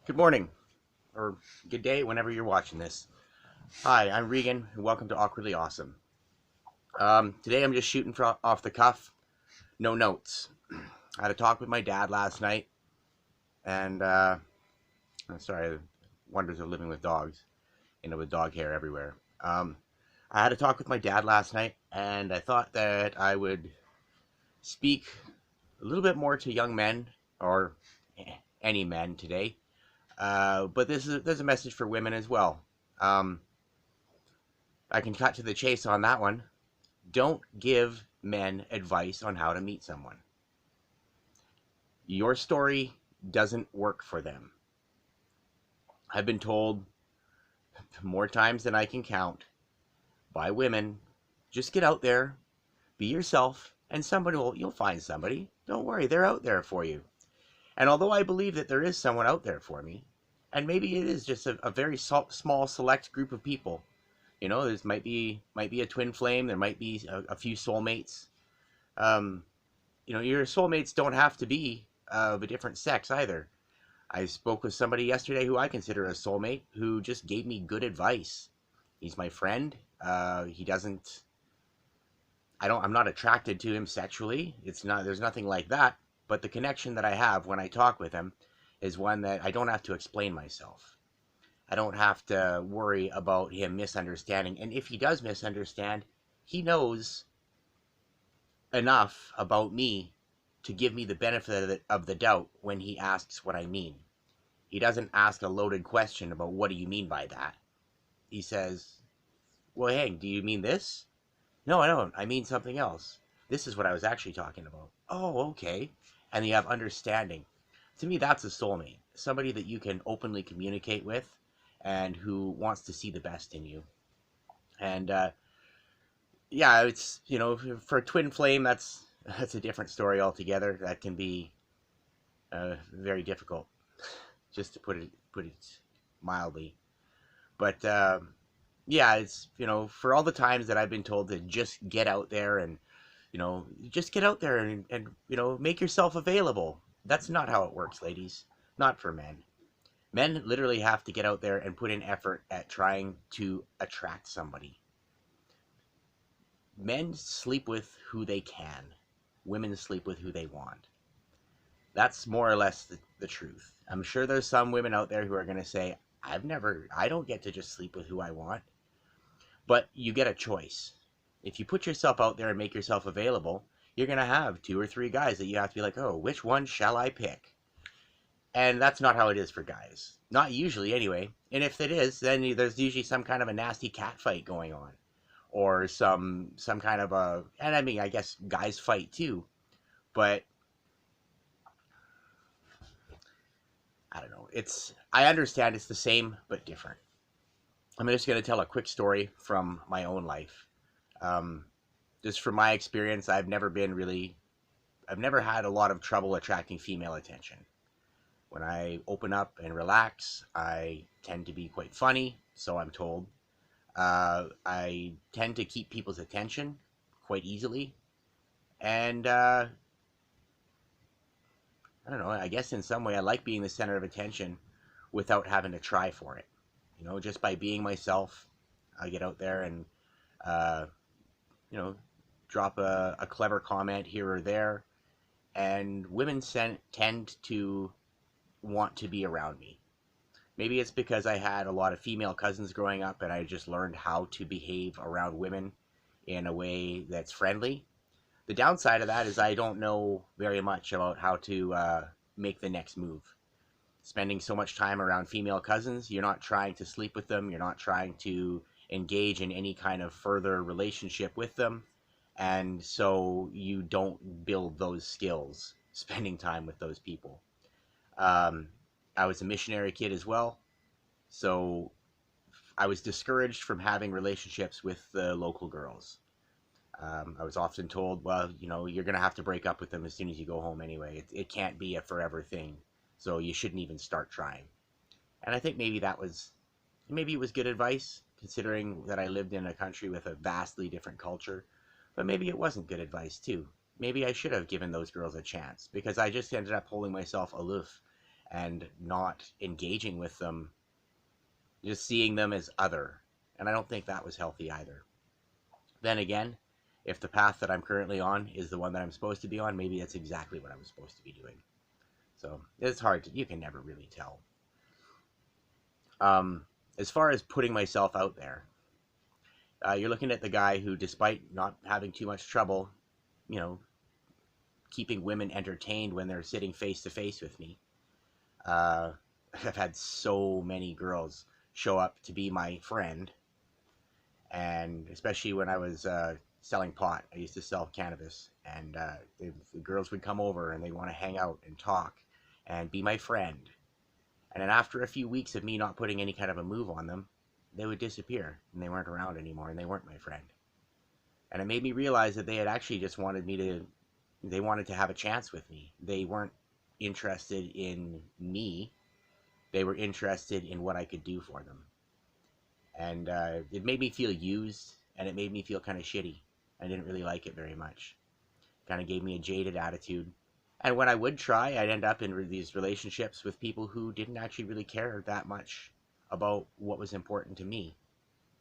Good morning, or good day, whenever you're watching this. Hi, I'm Regan, and welcome to Awkwardly Awesome. Today I'm just shooting off the cuff, no notes. I had a talk with my dad last night, and I'm sorry, wonders of living with dogs, with dog hair everywhere. I had a talk with my dad last night, and I thought that I would speak a little bit more to young men, or any men today. But there's a message for women as well. Um, I can cut to the chase on that one. Don't give men advice on how to meet someone. Your story doesn't work for them. I've been told more times than I can count by women, just get out there, be yourself, and you'll find somebody. Don't worry, they're out there for you. And although I believe that there is someone out there for me, and maybe it is just a very small select group of people. There's might be a twin flame. There might be a few soulmates. Um, your soulmates don't have to be of a different sex either. I spoke with somebody yesterday who I consider a soulmate who just gave me good advice. He's my friend. He doesn't. I'm not attracted to him sexually. It's not. There's nothing like that. But the connection that I have when I talk with him is one that I don't have to explain myself. I don't have to worry about him misunderstanding. And if he does misunderstand, he knows enough about me to give me the benefit of the doubt when he asks what I mean. He doesn't ask a loaded question about what do you mean by that. He says, well, hey, do you mean this? No, I don't. I mean something else. This is what I was actually talking about. Oh, okay. And you have understanding. To me, that's a soulmate. Somebody that you can openly communicate with and who wants to see the best in you. And yeah, it's, for a twin flame, that's a different story altogether. That can be very difficult, just to put it mildly. But yeah, it's for all the times that I've been told to just get out there and just get out there and make yourself available. That's not how it works, ladies. Not for men. Men literally have to get out there and put in effort at trying to attract somebody. Men sleep with who they can. Women sleep with who they want. That's more or less the truth. I'm sure there's some women out there who are going to say, I don't get to just sleep with who I want. But you get a choice. If you put yourself out there and make yourself available, you're going to have 2 or 3 guys that you have to be like, oh, which one shall I pick? And that's not how it is for guys. Not usually, anyway. And if it is, then there's usually some kind of a nasty cat fight going on. Or some kind of a... And I mean, I guess guys fight too. But I don't know. I understand it's the same, but different. I'm just going to tell a quick story from my own life. Just from my experience, I've never had a lot of trouble attracting female attention. When I open up and relax, I tend to be quite funny, so I'm told. I tend to keep people's attention quite easily. And, I don't know, I guess in some way I like being the center of attention without having to try for it. Just by being myself, I get out there and, drop a clever comment here or there. And women tend to want to be around me. Maybe it's because I had a lot of female cousins growing up and I just learned how to behave around women in a way that's friendly. The downside of that is I don't know very much about how to make the next move. Spending so much time around female cousins, you're not trying to sleep with them, you're not trying to engage in any kind of further relationship with them, and so you don't build those skills spending time with those people. I was a missionary kid as well, so I was discouraged from having relationships with the local girls. I was often told, well, you're going to have to break up with them as soon as you go home anyway. It can't be a forever thing, so you shouldn't even start trying. And I think maybe it was good advice, considering that I lived in a country with a vastly different culture. But maybe it wasn't good advice, too. Maybe I should have given those girls a chance, because I just ended up holding myself aloof and not engaging with them, just seeing them as other. And I don't think that was healthy either. Then again, if the path that I'm currently on is the one that I'm supposed to be on, maybe that's exactly what I was supposed to be doing. So it's hard to, you can never really tell. As far as putting myself out there, you're looking at the guy who, despite not having too much trouble, you know, keeping women entertained when they're sitting face to face with me. I've had so many girls show up to be my friend, and especially when I was selling pot. I used to sell cannabis, and the girls would come over and they want to hang out and talk and be my friend. And then after a few weeks of me not putting any kind of a move on them, they would disappear and they weren't around anymore and they weren't my friend. And it made me realize that they had actually just wanted me to, they wanted to have a chance with me. They weren't interested in me. They were interested in what I could do for them. And it made me feel used, and it made me feel kind of shitty. I didn't really like it very much. Kind of gave me a jaded attitude. And when I would try, I'd end up in these relationships with people who didn't actually really care that much about what was important to me.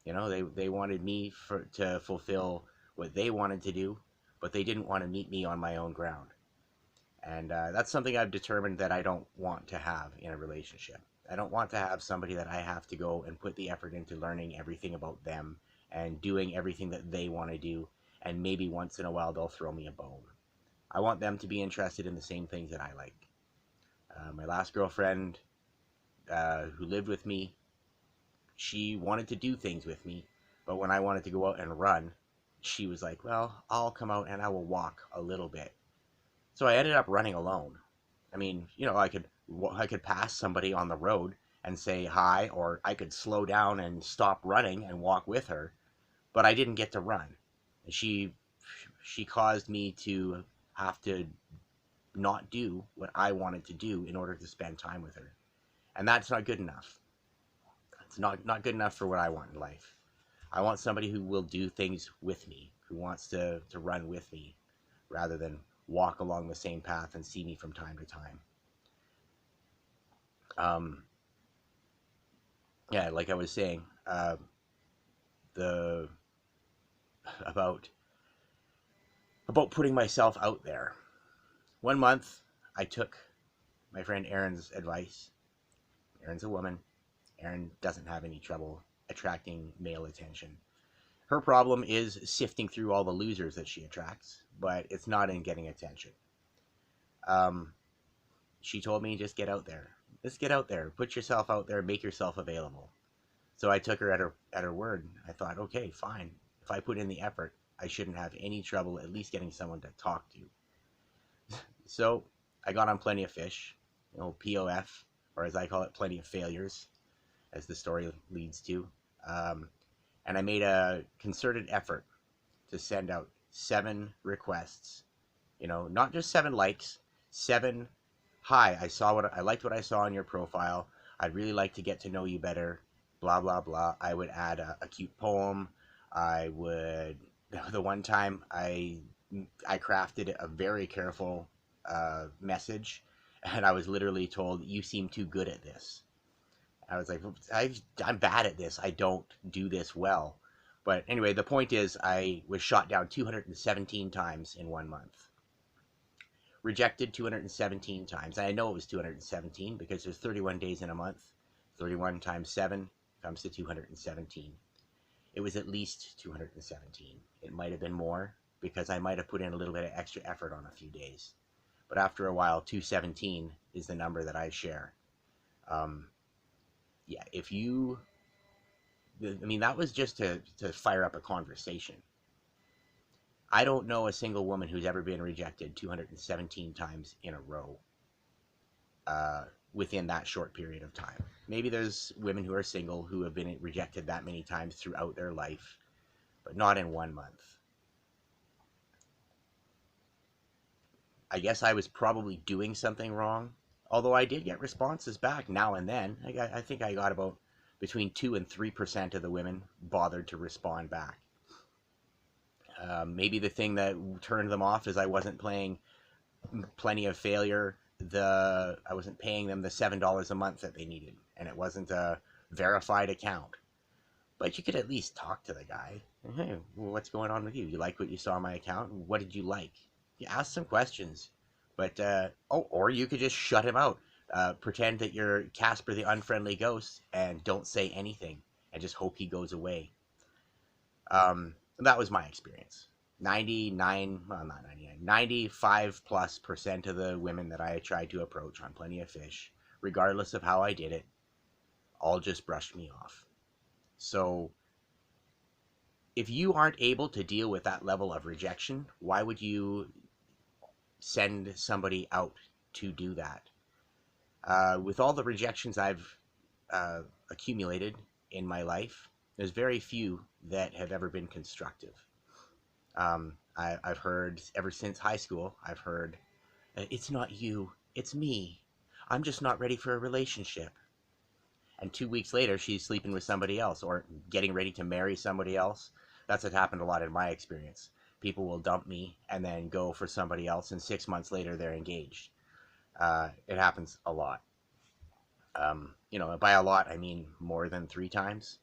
You know, they wanted me to fulfill what they wanted to do, but they didn't want to meet me on my own ground. And that's something I've determined that I don't want to have in a relationship. I don't want to have somebody that I have to go and put the effort into learning everything about them and doing everything that they want to do, and maybe once in a while they'll throw me a bone. I want them to be interested in the same things that I like. My last girlfriend who lived with me, she wanted to do things with me, but when I wanted to go out and run, she was like, well, I'll come out and I will walk a little bit. So I ended up running alone. I mean, you know, I could pass somebody on the road and say hi, or I could slow down and stop running and walk with her, but I didn't get to run. She caused me to have to not do what I wanted to do in order to spend time with her. And that's not good enough. It's not good enough for what I want in life. I want somebody who will do things with me, who wants to run with me, rather than walk along the same path and see me from time to time. Yeah, like I was saying, the about putting myself out there. 1 month, I took my friend Erin's advice. Erin's a woman. Erin doesn't have any trouble attracting male attention. Her problem is sifting through all the losers that she attracts, but it's not in getting attention. She told me, just get out there. Just get out there. Put yourself out there. Make yourself available. So I took her at her word. I thought, okay, fine. If I put in the effort, I shouldn't have any trouble at least getting someone to talk to. So I got on Plenty of Fish, you know, POF, or as I call it, Plenty of Failures, as the story leads to. And I made a concerted effort to send out 7 requests. You know, not just 7 likes, 7, hi, I liked what I saw on your profile. I'd really like to get to know you better, blah, blah, blah. I would add a cute poem. I would, the one time I crafted a very careful message, and I was literally told, you seem too good at this. I was like, I'm bad at this. I don't do this well. But anyway, the point is I was shot down 217 times in 1 month. Rejected 217 times. And I know it was 217 because there's 31 days in a month. 31 times 7 comes to 217. It was at least 217. It might have been more because I might have put in a little bit of extra effort on a few days. But after a while, 217 is the number that I share. Yeah, if you, I mean, that was just to fire up a conversation. I don't know a single woman who's ever been rejected 217 times in a row within that short period of time. Maybe there's women who are single who have been rejected that many times throughout their life, but not in 1 month. I guess I was probably doing something wrong. Although I did get responses back now and then. I think I got about between 2 and 3% of the women bothered to respond back. Maybe the thing that turned them off is I wasn't playing Plenty of Failure I wasn't paying them the $7 a month that they needed, and it wasn't a verified account. But you could at least talk to the guy. Hey, what's going on with you? You like what you saw on my account? What did you like? You ask some questions. But or you could just shut him out. Pretend that you're Casper the Unfriendly Ghost and don't say anything and just hope he goes away. That was my experience. 99, well, not 99, 95+% of the women that I tried to approach on Plenty of Fish, regardless of how I did it, all just brushed me off. So if you aren't able to deal with that level of rejection, why would you send somebody out to do that? With all the rejections I've accumulated in my life, there's very few that have ever been constructive. I've heard ever since high school, I've heard, it's not you, it's me. I'm just not ready for a relationship. And 2 weeks later, she's sleeping with somebody else or getting ready to marry somebody else. That's what happened a lot in my experience. People will dump me and then go for somebody else, and 6 months later, they're engaged. It happens a lot. By a lot, I mean more than 3 times.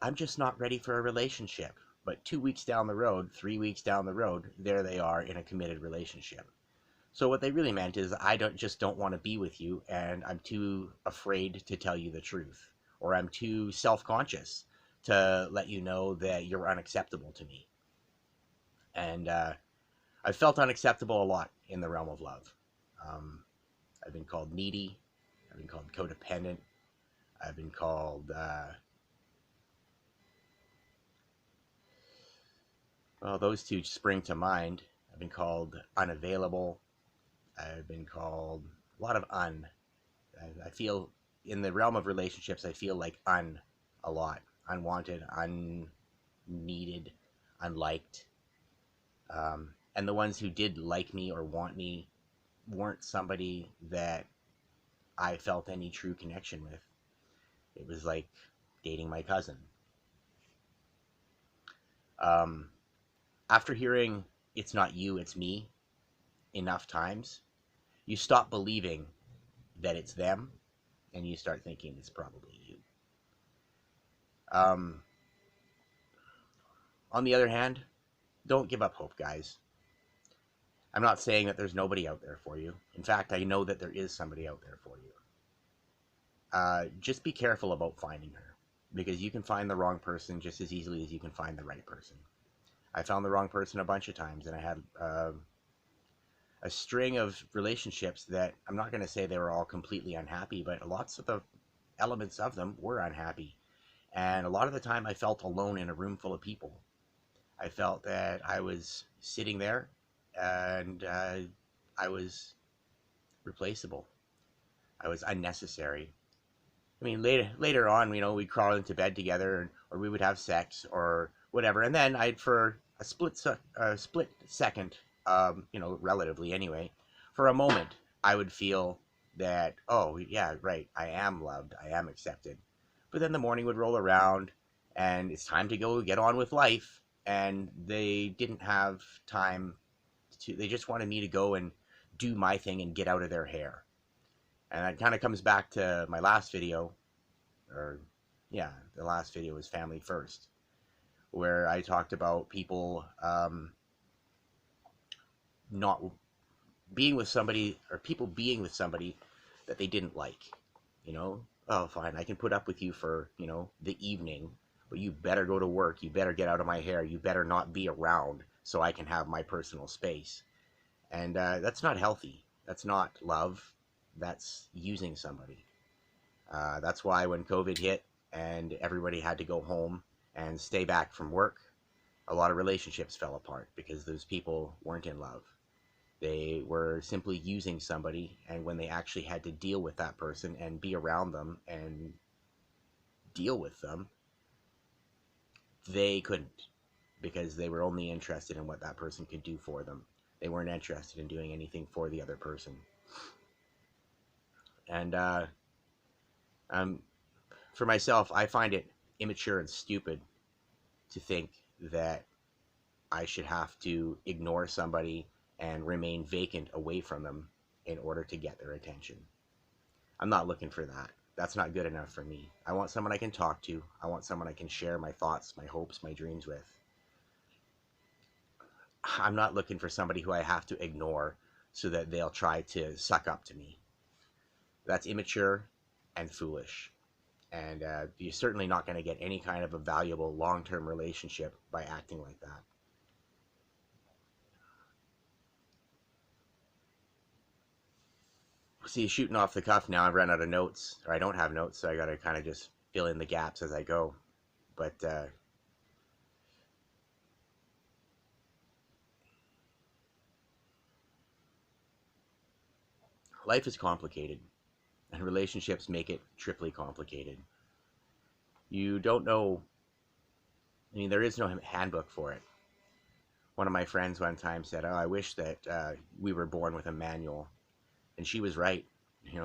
I'm just not ready for a relationship. But 2 weeks down the road, 3 weeks down the road, there they are in a committed relationship. So what they really meant is I don't want to be with you, and I'm too afraid to tell you the truth, or I'm too self-conscious to let you know that you're unacceptable to me. And I felt unacceptable a lot in the realm of love. I've been called needy. I've been called codependent. I've been called well, those two spring to mind. I've been called unavailable. I've been called a lot of un. I feel in the realm of relationships, I feel like a lot. Unwanted, unneeded, unliked. And the ones who did like me or want me weren't somebody that I felt any true connection with. It was like dating my cousin. After hearing "it's not you, it's me" enough times, you stop believing that it's them, and you start thinking it's probably you. On the other hand, don't give up hope, guys. I'm not saying that there's nobody out there for you. In fact, I know that there is somebody out there for you. Just be careful about finding her, because you can find the wrong person just as easily as you can find the right person. I found the wrong person a bunch of times, and I had a string of relationships that I'm not going to say they were all completely unhappy, but lots of the elements of them were unhappy. And a lot of the time I felt alone in a room full of people. I felt that I was sitting there and I was replaceable. I was unnecessary. I mean, later on, we'd crawl into bed together, or we would have sex or whatever, and then I'd, for a split second, relatively anyway, for a moment, I would feel that, oh yeah, right, I am loved, I am accepted. But then the morning would roll around, and it's time to go get on with life, and they didn't have time to. They just wanted me to go and do my thing and get out of their hair. And that kind of comes back to my last video, or yeah, the last video was Family First, where I talked about people not being with somebody, or people being with somebody that they didn't like. Oh, fine, I can put up with you for, the evening, but you better go to work, you better get out of my hair, you better not be around so I can have my personal space. And that's not healthy. That's not love. That's using somebody. That's why when COVID hit and everybody had to go home and stay back from work, a lot of relationships fell apart because those people weren't in love. They were simply using somebody, and when they actually had to deal with that person and be around them and deal with them, they couldn't, because they were only interested in what that person could do for them. They weren't interested in doing anything for the other person. And for myself, I find it immature and stupid to think that I should have to ignore somebody and remain vacant away from them in order to get their attention. I'm not looking for that. That's not good enough for me. I want someone I can talk to. I want someone I can share my thoughts, my hopes, my dreams with. I'm not looking for somebody who I have to ignore so that they'll try to suck up to me. That's immature and foolish. And you're certainly not going to get any kind of a valuable long-term relationship by acting like that. See, shooting off the cuff now, I've run out of notes, or I don't have notes, so I got to kind of just fill in the gaps as I go. But life is complicated, and relationships make it triply complicated. You don't know, I mean, there is no handbook for it. One of my friends one time said, "Oh, I wish that we were born with a manual." And she was right.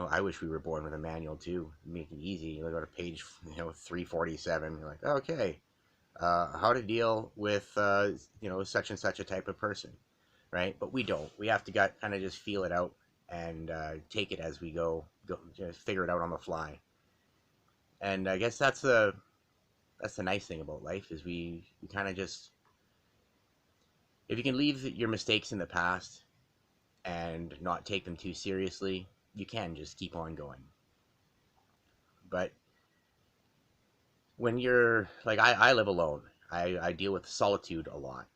I wish we were born with a manual too. Make it easy. You go to page, 347. You're like, okay, how to deal with, such and such a type of person, right? But we don't. We have to kind of just feel it out and take it as we go, just figure it out on the fly. And I guess that's the nice thing about life is we kind of just, if you can leave your mistakes in the past and not take them too seriously, you can just keep on going. But when you're like, I live alone. I deal with solitude a lot.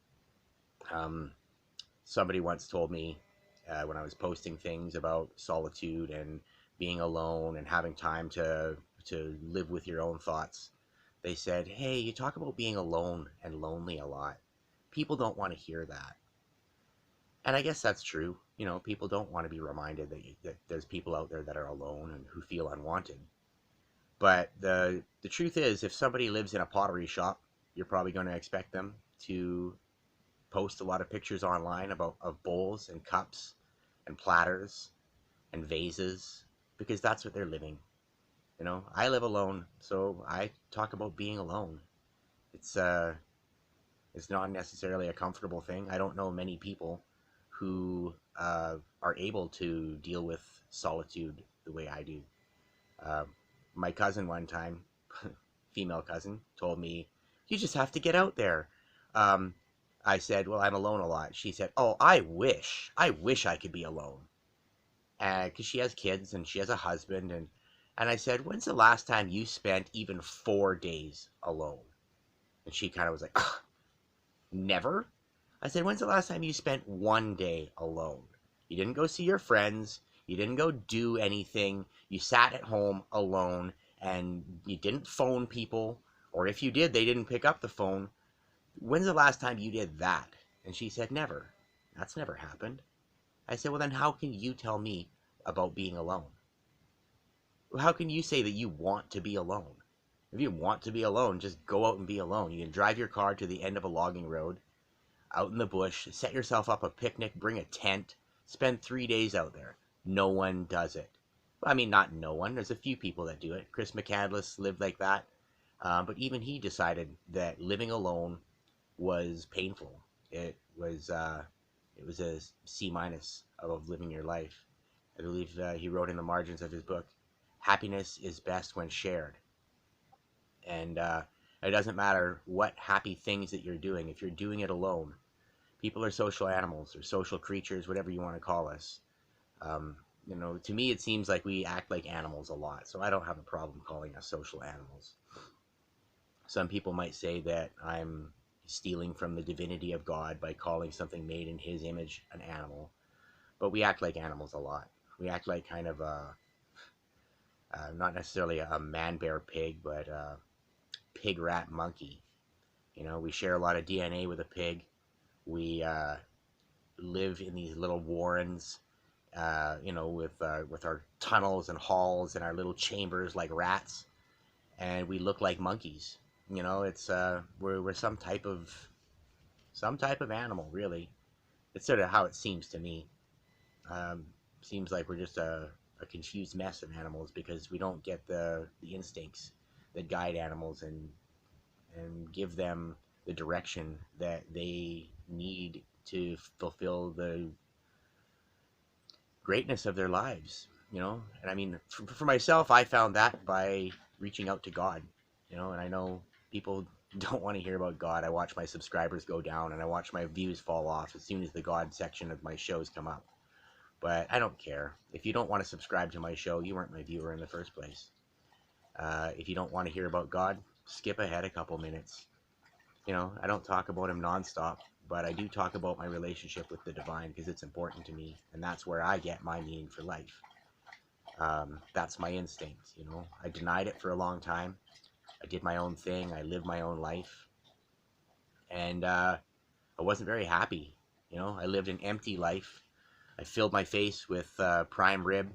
Somebody once told me when I was posting things about solitude and being alone and having time to live with your own thoughts, they said, "Hey, you talk about being alone and lonely a lot. People don't want to hear that." And I guess that's true. People don't want to be reminded that there's people out there that are alone and who feel unwanted. But the truth is, if somebody lives in a pottery shop, you're probably going to expect them to post a lot of pictures online of bowls and cups and platters and vases because that's what they're living. I live alone, so I talk about being alone. It's not necessarily a comfortable thing. I don't know many people who are able to deal with solitude the way I do. My cousin one time, female cousin, told me, "You just have to get out there." I said, "Well, I'm alone a lot." She said, "Oh, I wish I could be alone." Because she has kids and she has a husband. And I said, "When's the last time you spent even 4 days alone?" And she kind of was like, "Ugh, never." I said, "When's the last time you spent one day alone? You didn't go see your friends. You didn't go do anything. You sat at home alone and you didn't phone people. Or if you did, they didn't pick up the phone. When's the last time you did that?" And she said, "Never. That's never happened." I said, "Well, then how can you tell me about being alone? How can you say that you want to be alone? If you want to be alone, just go out and be alone. You can drive your car to the end of a logging road, out in the bush, set yourself up a picnic, bring a tent, spend 3 days out there. No one does it. Well, I mean, not no one. There's a few people that do it. Chris McCandless lived like that. But even he decided that living alone was painful. It was a C minus of living your life. I believe he wrote in the margins of his book, "Happiness is best when shared." And it doesn't matter what happy things that you're doing. If you're doing it alone, people are social animals or social creatures, whatever you want to call us. To me, it seems like we act like animals a lot, so I don't have a problem calling us social animals. Some people might say that I'm stealing from the divinity of God by calling something made in his image an animal, but we act like animals a lot. We act like kind of not necessarily a man bear pig, but a pig rat monkey. We share a lot of DNA with a pig. We live in these little warrens, with our tunnels and halls and our little chambers like rats, and we look like monkeys. It's we're some type of animal, really. It's sort of how it seems to me. Seems like we're just a confused mess of animals because we don't get the instincts that guide animals and give them the direction that they need to fulfill greatness of their lives, you know. And I mean, for myself, I found that by reaching out to God, you know. And I know people don't want to hear about God. I watch my subscribers go down, and I watch my views fall off as soon as the God section of my shows come up. But I don't care. If you don't want to subscribe to my show, you weren't my viewer in the first place. If you don't want to hear about God, skip ahead a couple minutes. You know, I don't talk about him nonstop, but I do talk about my relationship with the divine because it's important to me, and that's where I get my meaning for life. That's my instinct, you know. I denied it for a long time. I did my own thing. I lived my own life, and I wasn't very happy. You know, I lived an empty life. I filled my face with prime rib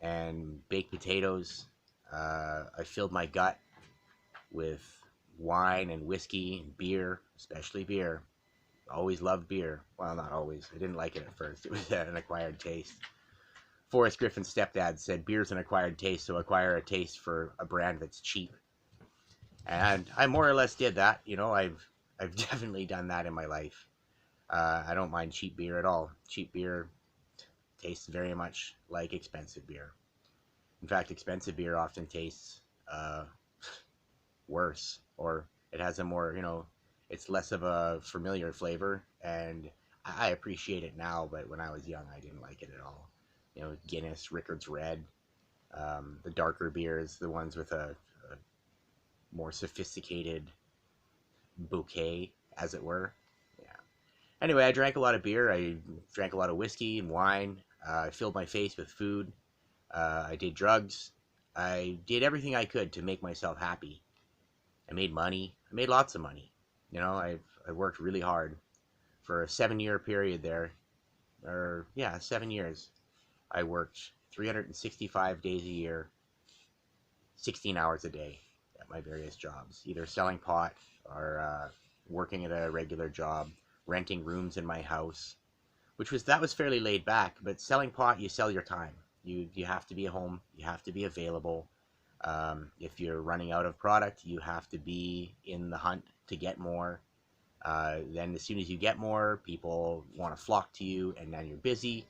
and baked potatoes. I filled my gut with wine and whiskey and beer, especially beer. Always loved beer. Well, not always. I didn't like it at first. It was an acquired taste. Forrest Griffin's stepdad said beer's an acquired taste, so acquire a taste for a brand that's cheap. And I more or less did that. You know, I've definitely done that in my life. I don't mind cheap beer at all. Cheap beer tastes very much like expensive beer. In fact, expensive beer often tastes worse, or it has a more, you know, it's less of a familiar flavor, and I appreciate it now, but when I was young, I didn't like it at all. You know, Guinness, Rickard's Red, the darker beers, the ones with a more sophisticated bouquet, as it were. Yeah. Anyway, I drank a lot of beer. I drank a lot of whiskey and wine. I filled my face with food. I did drugs. I did everything I could to make myself happy. I made money. I made lots of money. You know, I worked really hard for a 7-year period there, or yeah, 7 years. I worked 365 days a year, 16 hours a day at my various jobs, either selling pot or working at a regular job, renting rooms in my house, that was fairly laid back. But selling pot, you sell your time. You have to be at home. You have to be available. If you're running out of product, you have to be in the hunt to get more. Then as soon as you get more, people want to flock to you, and then you're busy.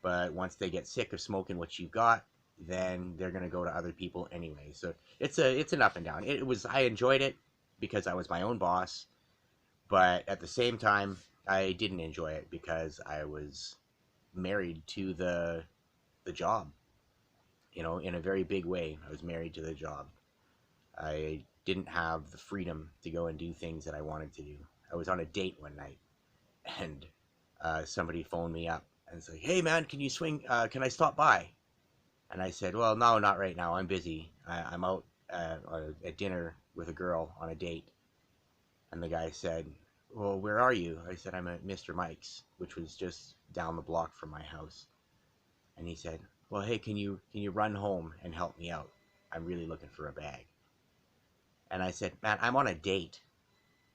But once they get sick of smoking what you got, then they're going to go to other people anyway. So it's an up and down. I enjoyed it because I was my own boss, but at the same time, I didn't enjoy it because I was married to the job. You know, in a very big way, I was married to the job. I didn't have the freedom to go and do things that I wanted to do. I was on a date one night, and somebody phoned me up and said, "Hey man, can you swing? Can I stop by?" And I said, "Well, no, not right now. I'm busy. I'm out at dinner with a girl on a date." And the guy said, "Well, where are you?" I said, "I'm at Mr. Mike's," which was just down the block from my house. And he said, "Well, hey, can you run home and help me out? I'm really looking for a bag." And I said, "Man, I'm on a date.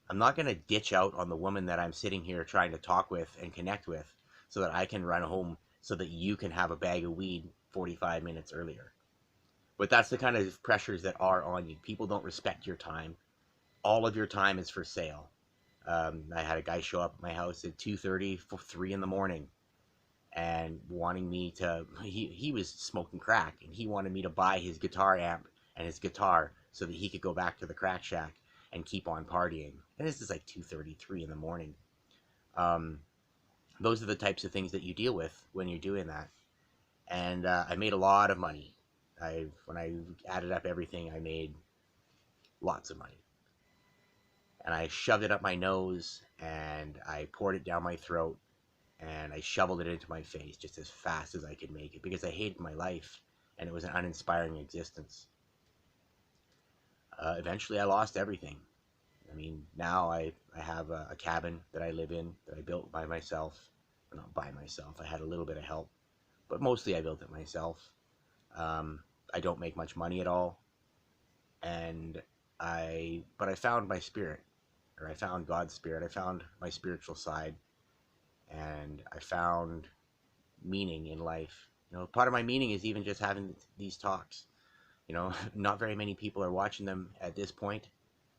I'm not going to ditch out on the woman that I'm sitting here trying to talk with and connect with so that I can run home so that you can have a bag of weed 45 minutes earlier." But that's the kind of pressures that are on you. People don't respect your time. All of your time is for sale. I had a guy show up at my house at 2:30, 3 in the morning, and wanting me to, he was smoking crack, and he wanted me to buy his guitar amp and his guitar so that he could go back to the crack shack and keep on partying. And this is like 2:30, 3 in the morning. Those are the types of things that you deal with when you're doing that. And I made a lot of money. When I added up everything, I made lots of money. And I shoved it up my nose, and I poured it down my throat, and I shoveled it into my face just as fast as I could make it because I hated my life, and it was an uninspiring existence. Eventually, I lost everything. I mean, now I have a cabin that I live in that I built by myself. Well, not by myself. I had a little bit of help, but mostly I built it myself. I don't make much money at all, but I found my spirit, or I found God's spirit. I found my spiritual side, and I found meaning in life. You know, part of my meaning is even just having these talks. You know, not very many people are watching them at this point.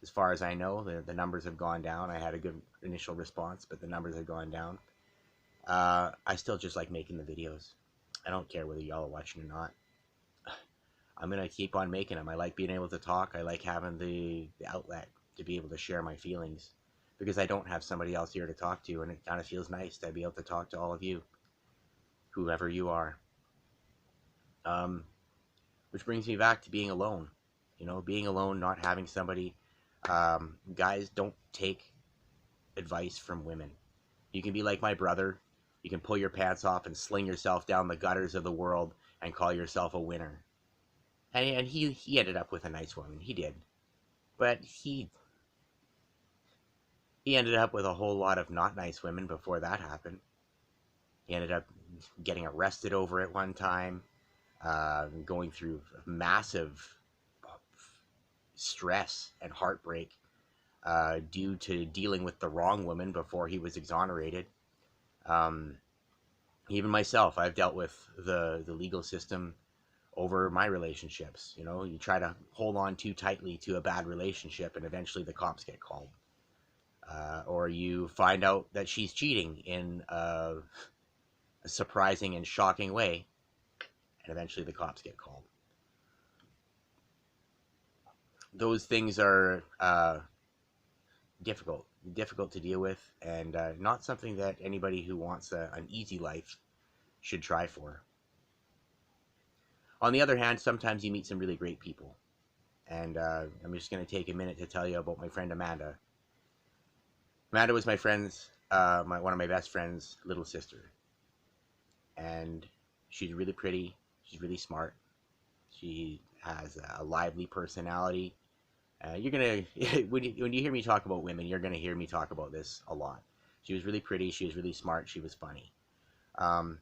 As far as I know, the numbers have gone down. I had a good initial response, but the numbers have gone down. I still just like making the videos. I don't care whether y'all are watching or not. I'm going to keep on making them. I like being able to talk. I like having the outlet to be able to share my feelings because I don't have somebody else here to talk to, and it kind of feels nice to be able to talk to all of you, whoever you are. Um, which brings me back to being alone. Being alone, not having somebody. Guys, don't take advice from women. You can be like my brother. You can pull your pants off and sling yourself down the gutters of the world and call yourself a winner. And he ended up with a nice woman. He did. But he ended up with a whole lot of not nice women before that happened. He ended up getting arrested over it one time, going through massive stress and heartbreak due to dealing with the wrong woman before he was exonerated. Um, Even myself, I've dealt with the legal system over my relationships. You try to hold on too tightly to a bad relationship, and eventually the cops get called. Or you find out that she's cheating in a surprising and shocking way, and eventually the cops get called. Those things are difficult to deal with, and not something that anybody who wants an easy life should try for. On the other hand, sometimes you meet some really great people, and I'm just going to take a minute to tell you about my friend Amanda. Amanda was my friend's, one of my best friend's little sister, and she's really pretty. She's really smart. She has a lively personality. You're gonna when you hear me talk about women, you're gonna hear me talk about this a lot. She was really pretty. She was really smart. She was funny. Um,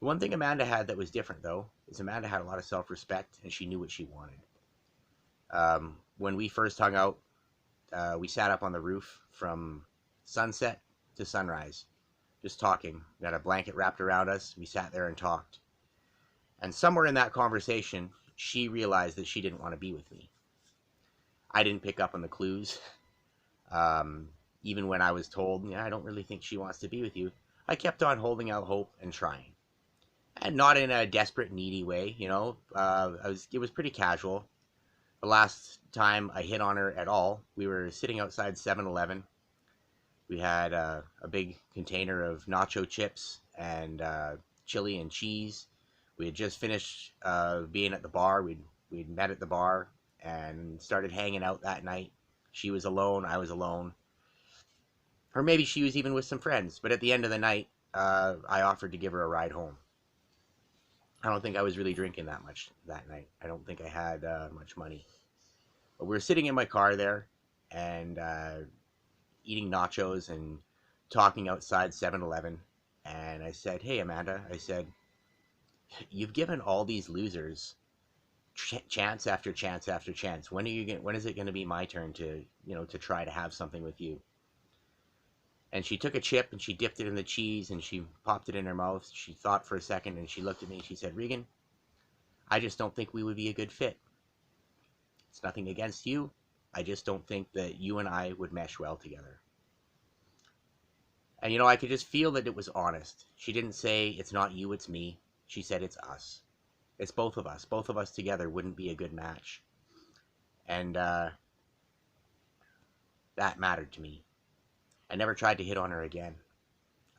one thing Amanda had that was different, though, is Amanda had a lot of self-respect, and she knew what she wanted. When we first hung out, we sat up on the roof from sunset to sunrise, just talking. We had a blanket wrapped around us. We sat there and talked. And somewhere in that conversation, she realized that she didn't want to be with me. I didn't pick up on the clues. Even when I was told, I don't really think she wants to be with you, I kept on holding out hope and trying. And not in a desperate, needy way, it was pretty casual. The last time I hit on her at all, we were sitting outside 7-Eleven. We had a big container of nacho chips and chili and cheese. We had just finished being at the bar. We'd met at the bar and started hanging out that night. She was alone. I was alone. Or maybe she was even with some friends. But at the end of the night, I offered to give her a ride home. I don't think I was really drinking that much that night. I don't think I had much money. But we were sitting in my car there and eating nachos and talking outside 7-Eleven. And I said, hey, Amanda, I said, you've given all these losers chance after chance after chance. When is it going to be my turn to try to have something with you? And she took a chip and she dipped it in the cheese and she popped it in her mouth. She thought for a second and she looked at me and she said, Regan, I just don't think we would be a good fit. It's nothing against you. I just don't think that you and I would mesh well together. And I could just feel that it was honest. She didn't say, it's not you, it's me. She said, it's us. It's both of us. Both of us together wouldn't be a good match. And that mattered to me. I never tried to hit on her again.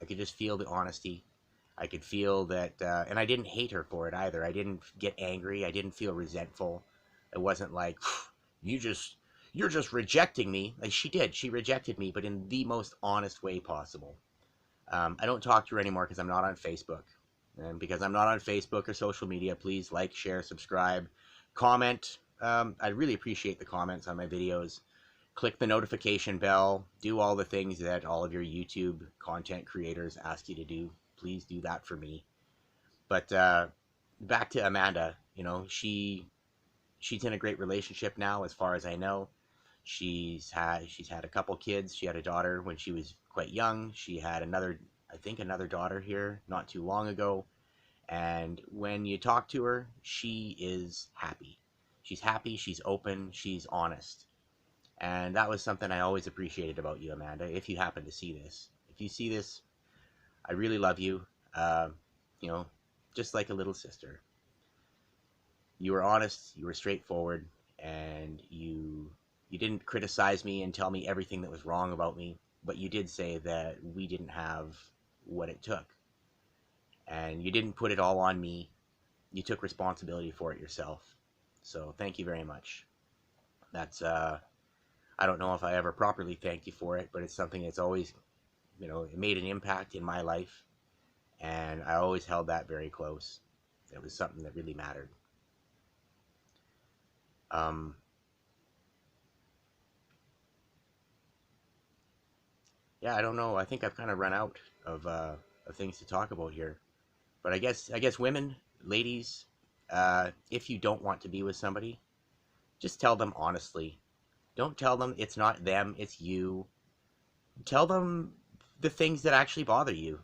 I could just feel the honesty. I could feel that, and I didn't hate her for it either. I didn't get angry. I didn't feel resentful. It wasn't like, you're just rejecting me. Like she did. She rejected me, but in the most honest way possible. I don't talk to her anymore because I'm not on Facebook. And because I'm not on Facebook or social media, please like, share, subscribe, comment. I'd really appreciate the comments on my videos. Click the notification bell. Do all the things that all of your YouTube content creators ask you to do. Please do that for me. But back to Amanda. She's in a great relationship now, as far as I know. She's had a couple kids. She had a daughter when she was quite young. She had another daughter here not too long ago. And when you talk to her, she is happy. She's happy, she's open, she's honest. And that was something I always appreciated about you, Amanda, if you happen to see this. If you see this, I really love you. just like a little sister. You were honest, you were straightforward, and you didn't criticize me and tell me everything that was wrong about me, but you did say that we didn't have what it took. And you didn't put it all on me. You took responsibility for it yourself. So thank you very much. That's I don't know if I ever properly thanked you for it, but it's something that's always, it made an impact in my life, and I always held that very close. It was something that really mattered. Um, yeah, I don't know. I think I've kind of run out of things to talk about here. But I guess women, ladies, if you don't want to be with somebody, just tell them honestly. Don't tell them it's not them, it's you. Tell them the things that actually bother you.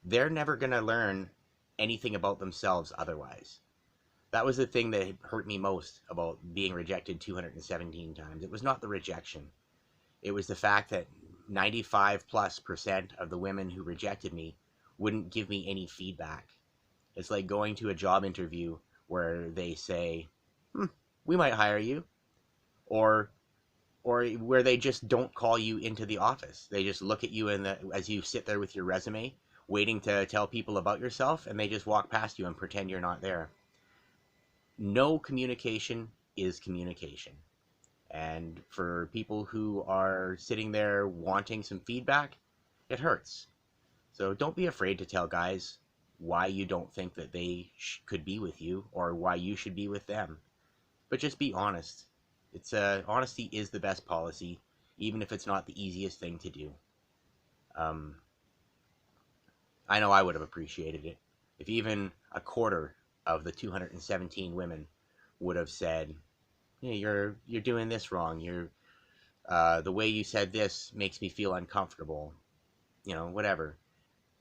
They're never going to learn anything about themselves otherwise. That was the thing that hurt me most about being rejected 217 times. It was not the rejection. It was the fact that 95+% of the women who rejected me wouldn't give me any feedback. It's like going to a job interview where they say, we might hire you. Or where they just don't call you into the office. They just look at you as you sit there with your resume, waiting to tell people about yourself, and they just walk past you and pretend you're not there. No communication is communication. And for people who are sitting there wanting some feedback, it hurts. So don't be afraid to tell guys why you don't think that they could be with you or why you should be with them. But just be honest. Honesty is the best policy, even if it's not the easiest thing to do. I know I would have appreciated it if even a quarter of the 217 women would have said, "Hey, you're doing this wrong. The way you said this makes me feel uncomfortable." Whatever.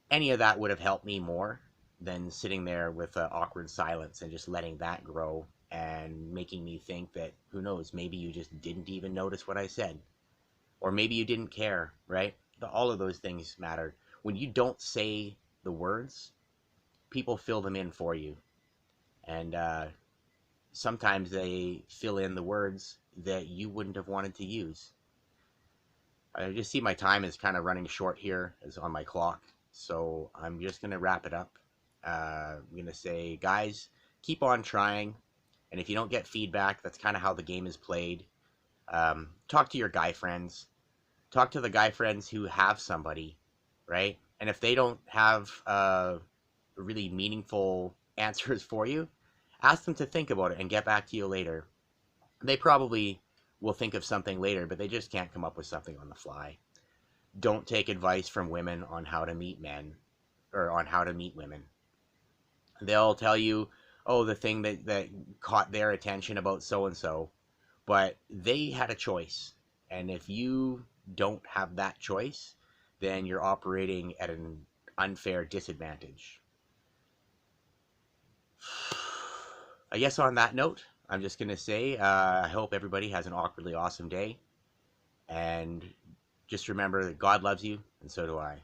Any of that would have helped me more than sitting there with awkward silence and just letting that grow and making me think that, who knows, maybe you just didn't even notice what I said. Or maybe you didn't care, right? All of those things matter. When you don't say the words, people fill them in for you. And sometimes they fill in the words that you wouldn't have wanted to use. I just see my time is kind of running short here, is on my clock. So I'm just going to wrap it up. I'm going to say, guys, keep on trying. And if you don't get feedback, that's kind of how the game is played. Talk to your guy friends. Talk to the guy friends who have somebody, right? And if they don't have really meaningful answers for you, ask them to think about it and get back to you later. They probably will think of something later, but they just can't come up with something on the fly. Don't take advice from women on how to meet men or on how to meet women. They'll tell you, oh, the thing that caught their attention about so-and-so, but they had a choice. And if you don't have that choice, then you're operating at an unfair disadvantage. I guess on that note, I'm just going to say, I hope everybody has an awkwardly awesome day. And just remember that God loves you, and so do I.